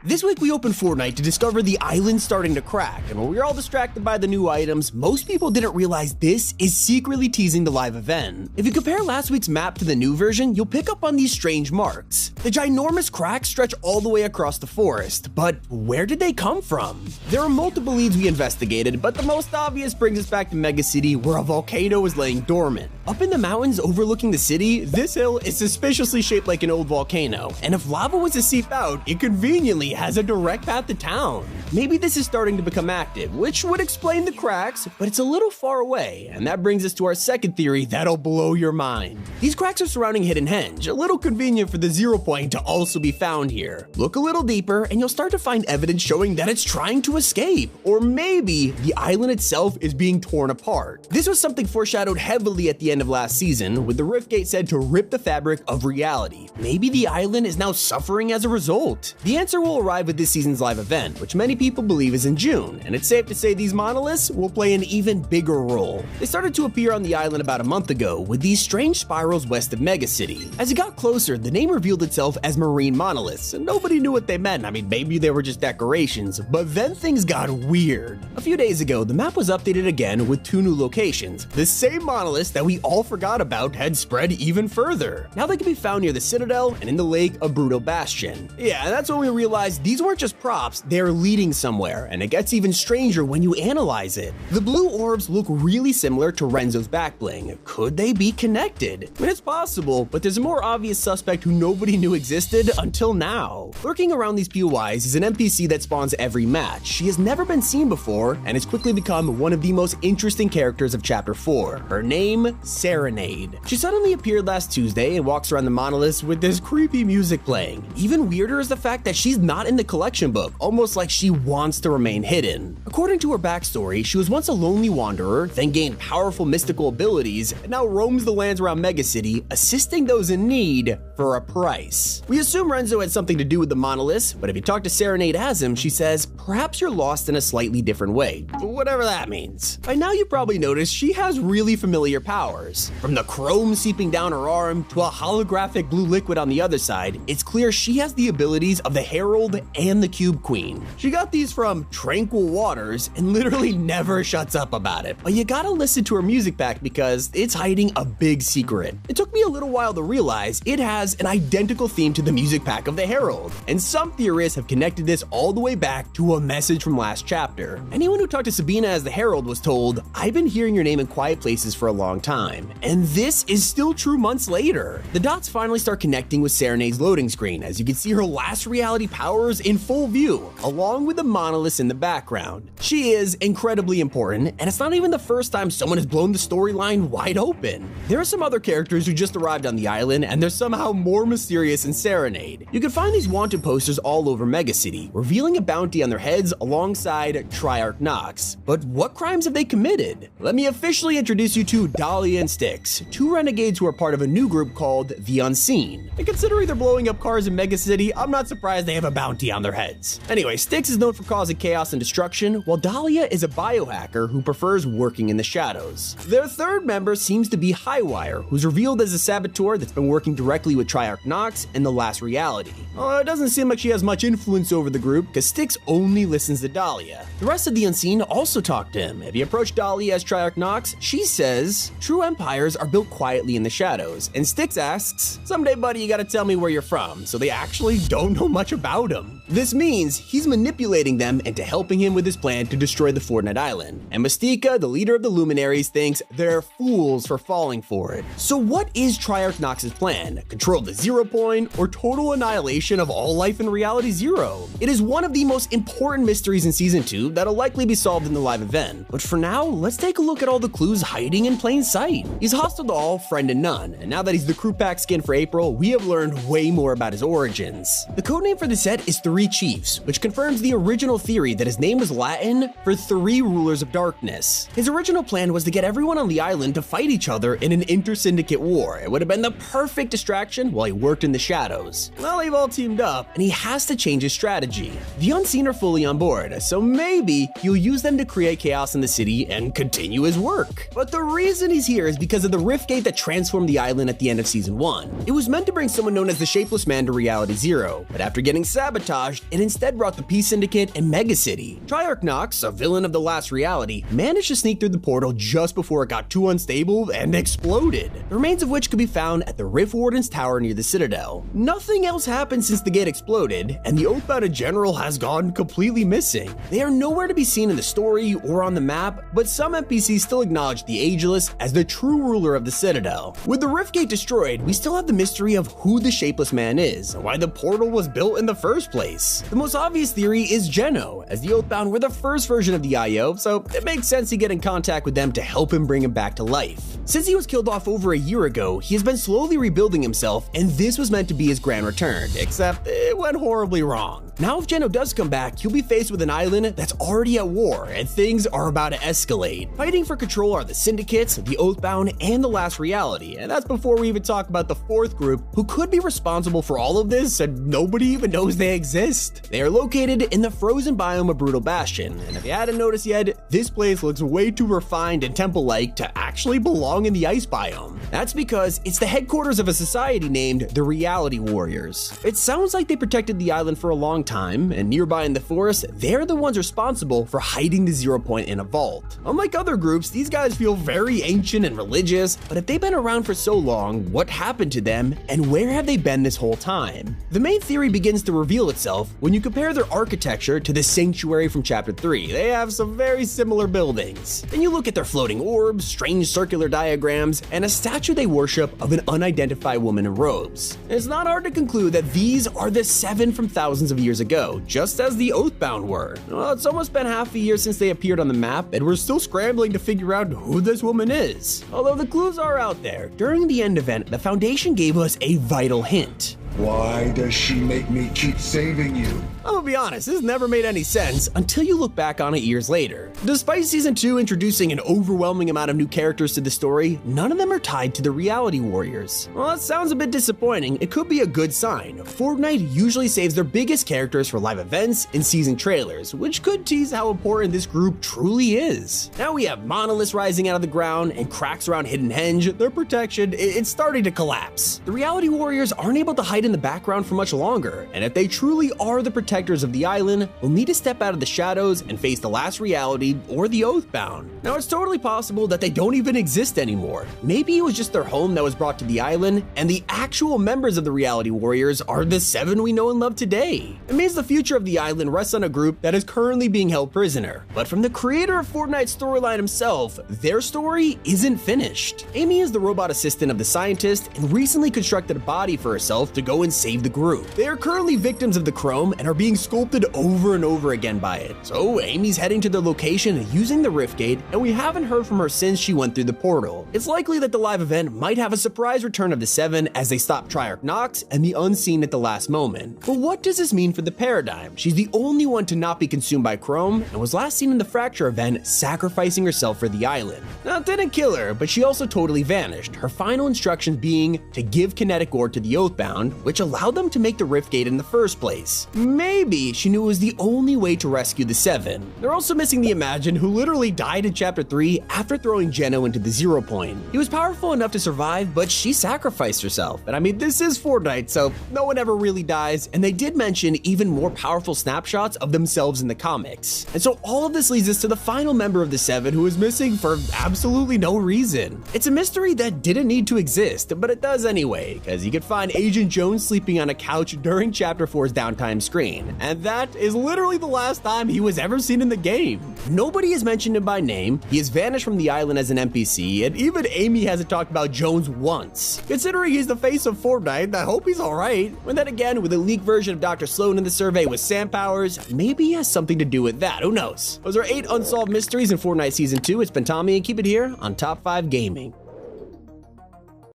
This week we opened Fortnite to discover the island starting to crack, and when we were all distracted by the new items, most people didn't realize this is secretly teasing the live event. If you compare last week's map to the new version, you'll pick up on these strange marks. The ginormous cracks stretch all the way across the forest, but where did they come from? There are multiple leads we investigated, but the most obvious brings us back to Mega City, where a volcano is laying dormant. Up in the mountains overlooking the city, this hill is suspiciously shaped like an old volcano, and if lava was to seep out, it conveniently has a direct path to town. Maybe this is starting to become active, which would explain the cracks, but it's a little far away, and that brings us to our second theory that'll blow your mind. These cracks are surrounding Hidden Henge, a little convenient for the 0 point to also be found here. Look a little deeper, and you'll start to find evidence showing that it's trying to escape, or maybe the island itself is being torn apart. This was something foreshadowed heavily at the end of last season, with the Rift Gate said to rip the fabric of reality. Maybe the island is now suffering as a result. The answer will arrive with this season's live event, which many people believe is in June, and it's safe to say these monoliths will play an even bigger role. They started to appear on the island about a month ago with these strange spirals west of Mega City. As it got closer, the name revealed itself as marine monoliths, and nobody knew what they meant. I mean, maybe they were just decorations, but then things got weird. A few days ago, the map was updated again with 2 new locations. The same monoliths that we all forgot about had spread even further. Now they can be found near the Citadel and in the lake of Brutal Bastion. Yeah, and that's when we realized these weren't just props, they're leading somewhere, and it gets even stranger when you analyze it. The blue orbs look really similar to Renzo's back bling. Could they be connected? I mean, it's possible, but there's a more obvious suspect who nobody knew existed until now. Lurking around these POIs is an NPC that spawns every match. She has never been seen before, and has quickly become one of the most interesting characters of Chapter 4. Her name, Serenade. She suddenly appeared last Tuesday and walks around the monoliths with this creepy music playing. Even weirder is the fact that she's not in the collection book, almost like she wants to remain hidden. According to her backstory, she was once a lonely wanderer, then gained powerful mystical abilities, and now roams the lands around Mega City, assisting those in need for a price. We assume Renzo had something to do with the monoliths, but if you talk to Serenade as him, she says, perhaps you're lost in a slightly different way. Whatever that means. By now you probably noticed she has really familiar powers. From the chrome seeping down her arm to a holographic blue liquid on the other side, it's clear she has the abilities of the Herald and the Cube Queen. She got these from Tranquil Waters and literally never shuts up about it. But you gotta listen to her music pack because it's hiding a big secret. It took me a little while to realize it has an identical theme to the music pack of the Herald, and some theorists have connected this all the way back to a message from last chapter. Anyone who talked to Sabina as the Herald was told, I've been hearing your name in quiet places for a long time, and this is still true months later. The dots finally start connecting with Serenade's loading screen as you can see her last reality powers in full view, along with the monoliths in the background. She is incredibly important, and it's not even the first time someone has blown the storyline wide open. There are some other characters who just arrived on the island, and they're somehow more mysterious than Serenade. You can find these wanted posters all over Mega City, revealing a bounty on their heads alongside Triarch Nox. But what crimes have they committed? Let me officially introduce you to Dahlia and Styx, 2 renegades who are part of a new group called The Unseen. And considering they're blowing up cars in Mega City, I'm not surprised they have a bounty on their heads. Anyway, Styx is known for causing chaos and destruction, while Dahlia is a biohacker who prefers working in the shadows. Their third member seems to be Highwire, who's revealed as a saboteur that's been working directly with Triarch Nox in The Last Reality. It doesn't seem like she has much influence over the group, because Styx only listens to Dahlia. The rest of the Unseen also talk to him. If you approach Dahlia as Triarch Nox, she says, true empires are built quietly in the shadows, and Styx asks, someday buddy you gotta tell me where you're from, so they actually don't know much about him. This means he's manipulating them into helping him with his plan to destroy the Fortnite island, and Mystica, the leader of the Luminaries, thinks they're fools for falling for it. So what is Triarch Nox's plan? Control the 0 point, or total annihilation of all life in Reality Zero? It is one of the most important mysteries in Season 2 that'll likely be solved in the live event, but for now, let's take a look at all the clues hiding in plain sight. He's hostile to all, friend to none, and now that he's the crew pack skin for April, we have learned way more about his origins. The codename for the set is 3 Chiefs, which confirms the original theory that his name was Latin for 3 rulers of darkness. His original plan was to get everyone on the island to fight each other in an inter-syndicate war. It would have been the perfect distraction while he worked in the shadows. Well, they've all teamed up, and he has to change his strategy. The Unseen are fully on board, so maybe he'll use them to create chaos in the city and continue his work. But the reason he's here is because of the rift gate that transformed the island at the end of Season 1. It was meant to bring someone known as the Shapeless Man to Reality Zero, but after getting sabotaged, sabotaged and instead brought the Peace Syndicate and Mega City. Triarch Nox, a villain of the last reality, managed to sneak through the portal just before it got too unstable and exploded, the remains of which could be found at the Rift Warden's tower near the Citadel. Nothing else happened since the gate exploded, and the Oathbound in general has gone completely missing. They are nowhere to be seen in the story or on the map, but some NPCs still acknowledge the Ageless as the true ruler of the Citadel. With the Rift Gate destroyed, we still have the mystery of who the Shapeless Man is and why the portal was built in the first place. The most obvious theory is Geno, as the Oathbound were the first version of the IO, so it makes sense to get in contact with them to help him bring him back to life. Since he was killed off over a year ago, he has been slowly rebuilding himself, and this was meant to be his grand return, except it went horribly wrong. Now if Geno does come back, he'll be faced with an island that's already at war, and things are about to escalate. Fighting for control are the Syndicates, the Oathbound, and the Last Reality, and that's before we even talk about the fourth group who could be responsible for all of this and nobody even knows they exist. They are located in the frozen biome of Brutal Bastion, and if you hadn't noticed yet, this place looks way too refined and temple-like to actually belong in the ice biome. That's because it's the headquarters of a society named the Reality Warriors. It sounds like they protected the island for a long time, and nearby in the forest, they're the ones responsible for hiding the Zero Point in a vault. Unlike other groups, these guys feel very ancient and religious, but if they've been around for so long, what happened to them, and where have they been this whole time? The main theory begins to reveal itself when you compare their architecture to the Sanctuary from Chapter 3. They have some very similar buildings. Then you look at their floating orbs, strange circular diagrams, and a statue they worship of an unidentified woman in robes. It's not hard to conclude that these are the Seven from thousands of years ago, just as the Oathbound were. Well, it's almost been half a year since they appeared on the map, and we're still scrambling to figure out who this woman is. Although the clues are out there, during the end event, the Foundation gave us a vital hint. Why does she make me keep saving you? I'm gonna be honest, this never made any sense until you look back on it years later. Despite Season 2 introducing an overwhelming amount of new characters to the story, none of them are tied to the Reality Warriors. Well, that sounds a bit disappointing. It could be a good sign. Fortnite usually saves their biggest characters for live events and season trailers, which could tease how important this group truly is. Now we have monoliths rising out of the ground and cracks around Hidden Henge. Their protection, it's starting to collapse. The Reality Warriors aren't able to hide in the background for much longer, and if they truly are the protectors of the island, we'll need to step out of the shadows and face the Last Reality or the Oathbound. Now it's totally possible that they don't even exist anymore. Maybe it was just their home that was brought to the island, and the actual members of the Reality Warriors are the Seven we know and love today. It means the future of the island rests on a group that is currently being held prisoner. But from the creator of Fortnite's storyline himself, their story isn't finished. Amy is the robot assistant of the scientist and recently constructed a body for herself to go and save the group. They are currently victims of the Chrome and are being sculpted over and over again by it. So Amy's heading to their location using the Rift Gate, and we haven't heard from her since she went through the portal. It's likely that the live event might have a surprise return of the Seven as they stop Triarch Nox and the Unseen at the last moment. But what does this mean for the Paradigm? She's the only one to not be consumed by Chrome and was last seen in the Fracture event sacrificing herself for the island. Now it didn't kill her, but she also totally vanished, her final instructions being to give kinetic ore to the Oathbound, which allowed them to make the Rift Gate in the first place. Maybe she knew it was the only way to rescue the Seven. They're also missing the Imagine, who literally died in Chapter 3 after throwing Geno into the Zero Point. He was powerful enough to survive, but she sacrificed herself. And I mean, this is Fortnite, so no one ever really dies, and they did mention even more powerful snapshots of themselves in the comics. And so all of this leads us to the final member of the Seven who is missing for absolutely no reason. It's a mystery that didn't need to exist, but it does anyway, because you could find Agent Jones sleeping on a couch during Chapter 4's downtime screen, and that is literally the last time he was ever seen in the game. Nobody has mentioned him by name, he has vanished from the island as an NPC, and even Amy hasn't talked about Jones once. Considering he's the face of Fortnite, I hope he's alright. And then again, with a leaked version of Dr. Sloan in the survey with Sam powers, maybe he has something to do with that, who knows? Those are 8 unsolved mysteries in Fortnite Season 2. It's been Tommy, and keep it here on Top 5 Gaming.